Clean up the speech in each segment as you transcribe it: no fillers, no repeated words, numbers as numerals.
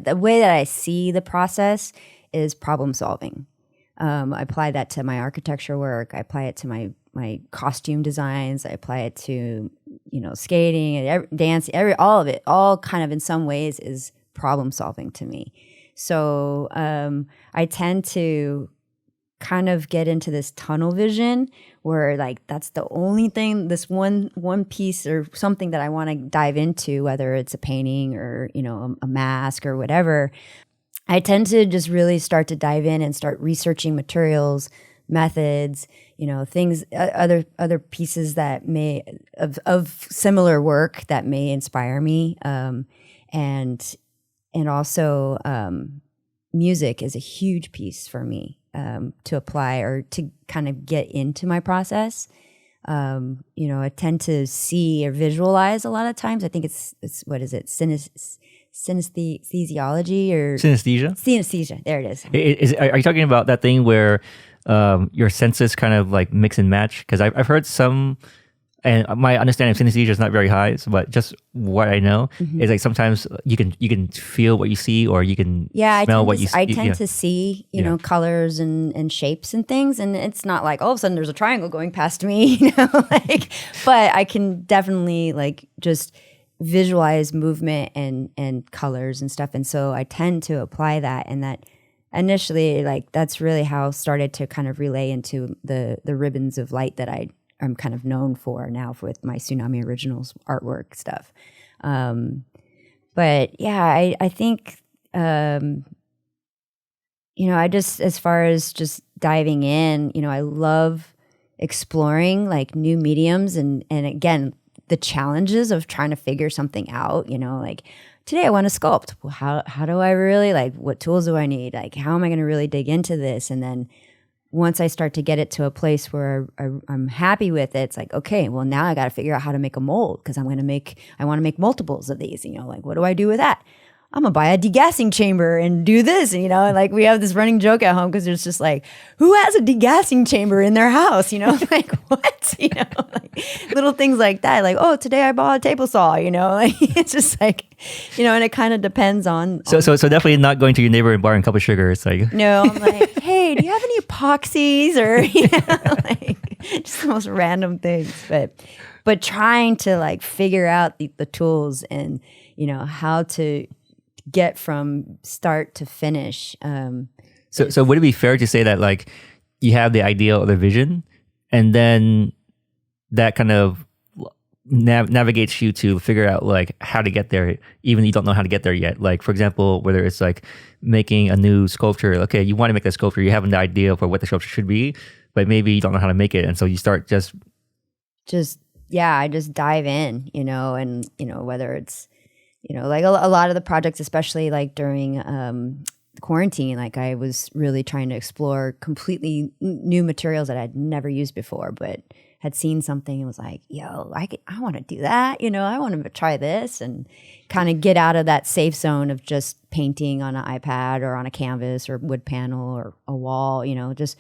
The way that I see the process is problem solving. I apply that to my architecture work. I apply it to my costume designs. I apply it to, skating and dance, all of it, all kind of in some ways is problem solving to me. So I tend to kind of get into this tunnel vision where like that's the only thing, this one piece or something that I want to dive into, whether it's a painting or a mask or whatever. I tend to just really start to dive in and start researching materials, methods, things, other pieces that may of similar work that may inspire me, and also music is a huge piece for me to apply or to kind of get into my process. I tend to see or visualize a lot of times. I think it's what is it? Synesthesiology or synesthesia. There it is. Are you talking about that thing where your senses kind of like mix and match? Because I've heard some, and my understanding of synesthesia is not very high. But just what I know is like sometimes you can feel what you see, or you can smell what you see. I tend to see colors and shapes and things, and it's not like all of a sudden there's a triangle going past me, but I can definitely like just visualize movement and colors and stuff. And so I tend to apply that, and that initially, like, that's really how it started to kind of relay into the ribbons of light that I'm kind of known for now with my Tsunami Originals artwork stuff. But yeah, I think, I just, as far as just diving in, I love exploring like new mediums and again, the challenges of trying to figure something out, like today I want to sculpt. Well, how do I really, like, what tools do I need? Like, how am I going to really dig into this? And then once I start to get it to a place where I'm happy with it, it's like, okay, well, now I got to figure out how to make a mold because I want to make multiples of these, like, what do I do with that? I'm going to buy a degassing chamber and do this. And, like we have this running joke at home because it's just like, who has a degassing chamber in their house? Like what? Like little things like that. Like, oh, today I bought a table saw, like it's just like, and it kind of depends on. So definitely not going to your neighbor and borrowing a cup of sugar. It's like. No, I'm like, hey, do you have any epoxies or, like just the most random things. But trying to like figure out the tools and, how to get from start to finish. So would it be fair to say that like you have the idea or the vision, and then that kind of navigates you to figure out like how to get there, even if you don't know how to get there yet? Like, for example, whether it's like making a new sculpture, okay, you want to make that sculpture, you have an idea for what the sculpture should be, but maybe you don't know how to make it, and so you start I just dive in, and whether it's like a lot of the projects, especially like during quarantine, like I was really trying to explore completely new materials that I'd never used before, but had seen something and was like, yo, I want to do that. I want to try this and kind of get out of that safe zone of just painting on an iPad or on a canvas or wood panel or a wall, just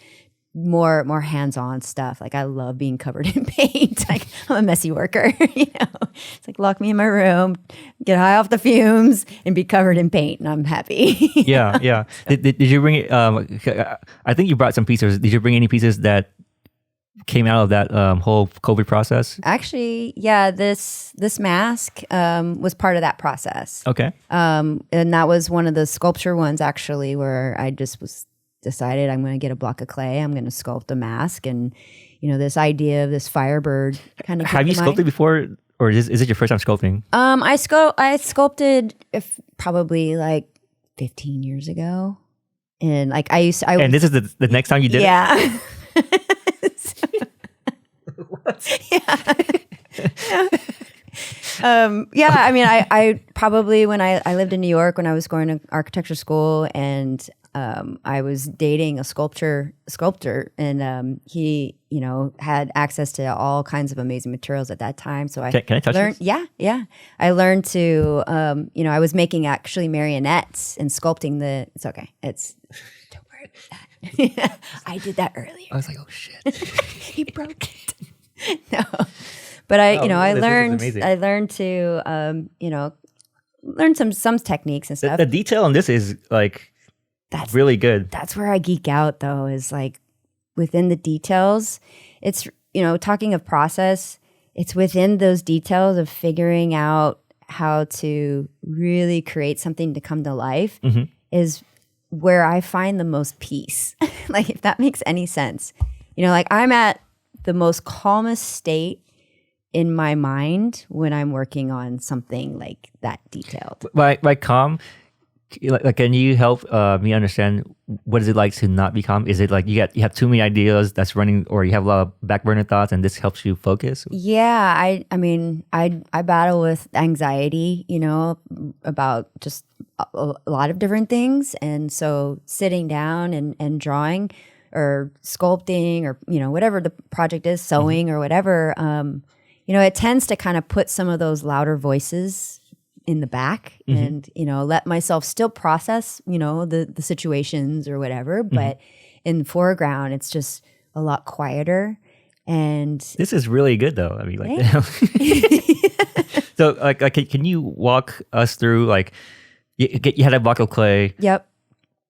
more hands-on stuff. Like I love being covered in paint. Like I'm a messy worker, It's like lock me in my room, get high off the fumes, and be covered in paint, and I'm happy. Yeah. Did you bring it? I think you brought some pieces. Did you bring any pieces that came out of that whole COVID process? Actually, yeah. This mask was part of that process. Okay. And that was one of the sculpture ones actually, where I just decided I'm going to get a block of clay. I'm going to sculpt a mask, and this idea of this firebird kind of. Have you sculpted before, or is it your first time sculpting? I sculpted probably like 15 years ago, and like I and this is the next time you did it? Yeah. Yeah. I mean, I probably when I lived in New York when I was going to architecture school, and I was dating a sculptor, and he, had access to all kinds of amazing materials at that time. So can I touch learned, this? Yeah. I learned to, I was making actually marionettes and sculpting it's okay. Don't worry about that. I did that earlier. I was like, oh shit. He broke it. No, but I learned to, learned some techniques and stuff. The detail on this is like That's really good. That's where I geek out, though, is like within the details. It's, talking of process, it's within those details of figuring out how to really create something to come to life is where I find the most peace. Like, if that makes any sense. Like I'm at the most calmest state in my mind when I'm working on something like that detailed. By calm, like can you help me understand what is it like to not be calm? Is it like you have too many ideas that's running, or you have a lot of back burner thoughts, and this helps you focus? Yeah, I mean, I battle with anxiety, about just a lot of different things, and so sitting down and drawing or sculpting or whatever the project is, sewing or whatever, it tends to kind of put some of those louder voices in the back and, let myself still process, the situations or whatever. But in the foreground, it's just a lot quieter. And this is really good though. I mean, like, so like, can you walk us through, like, you had a block of clay. Yep.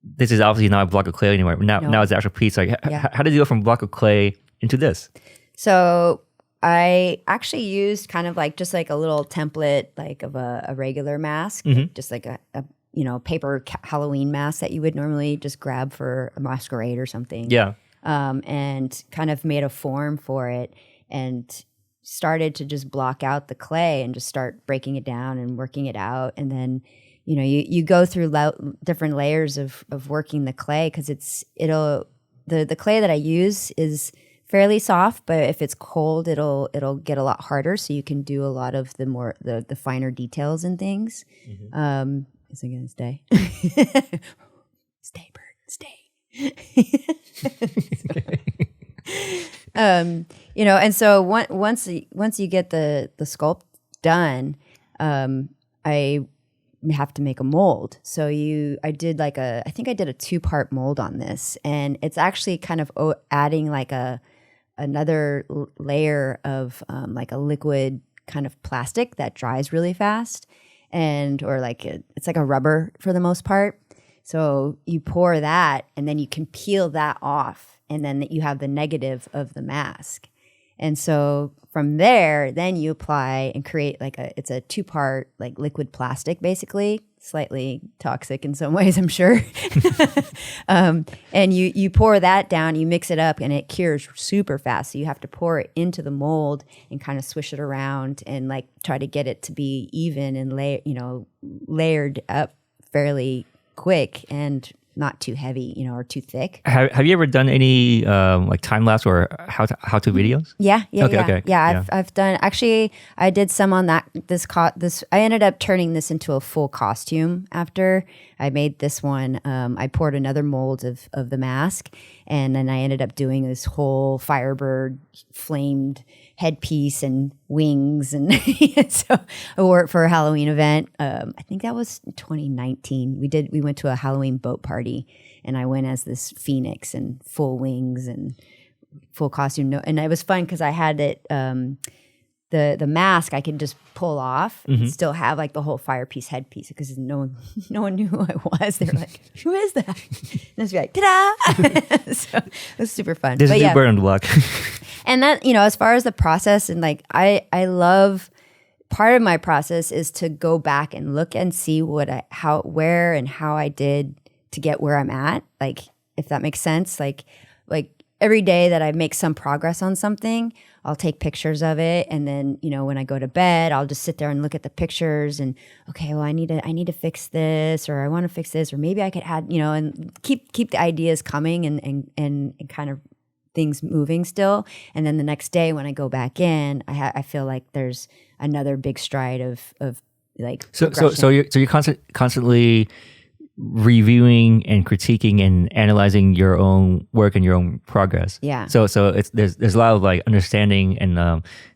This is obviously not a block of clay anymore. Now it's the actual piece. Like, how did you go from block of clay into this? So I actually used kind of like just like a little template, like of a regular mask, just like a paper Halloween mask that you would normally just grab for a masquerade or something. Yeah. And kind of made a form for it and started to just block out the clay and just start breaking it down and working it out. And then, you go through different layers of working the clay, because the clay that I use is fairly soft, but if it's cold, it'll get a lot harder. So you can do a lot of the finer details and things. Is it gonna stay? Stay, bird, stay. And so once you get the sculpt done, I have to make a mold. So I did I think I did a 2-part mold on this, and it's actually kind of adding like another layer of like a liquid kind of plastic that dries really fast, or like it's like a rubber for the most part. So you pour that, and then you can peel that off, and then you have the negative of the mask. And so from there, then you apply and create it's a 2-part like liquid plastic, basically, slightly toxic in some ways, I'm sure. And you pour that down, you mix it up, and it cures super fast. So you have to pour it into the mold and kind of swish it around and like try to get it to be even and layered up fairly quick and not too heavy, or too thick. Have you ever done any like time lapse or how to videos? Yeah. Okay. I've done. Actually, I did some on that. I ended up turning this into a full costume after I made this one. I poured another mold of the mask, and then I ended up doing this whole Firebird flamed headpiece and wings, and so I wore it for a Halloween event. I think that was 2019. We went to a Halloween boat party, and I went as this phoenix and full wings and full costume. And it was fun because I had it. The mask I could just pull off and still have like the whole firepiece headpiece, because no one knew who I was. They were like, "Who is that?" And I was like, "Ta-da!" So it was super fun. There's a new bird on the block. And that, as far as the process, and like I love, part of my process is to go back and look and see where and how I did to get where I'm at. Like, if that makes sense. Like every day that I make some progress on something, I'll take pictures of it, and then when I go to bed, I'll just sit there and look at the pictures and, okay, well, I need to fix this, or I want to fix this, or maybe I could add, and keep the ideas coming and kind of things moving still. And then the next day when I go back in, I feel like there's another big stride of like so you're constantly reviewing and critiquing and analyzing your own work and your own progress. Yeah. So there's a lot of like understanding and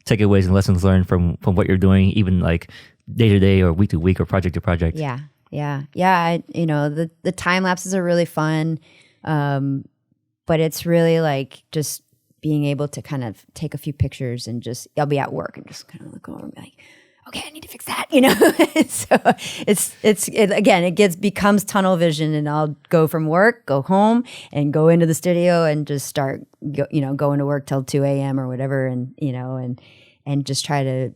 takeaways and lessons learned from what you're doing, even like day to day or week to week or project to project. Yeah. The time lapses are really fun. But it's really like just being able to kind of take a few pictures and I'll be at work and just kind of look over and be like, okay, I need to fix that, So it becomes tunnel vision, and I'll go from work, go home, and go into the studio and just start, going to work till 2 a.m. or whatever, and just try to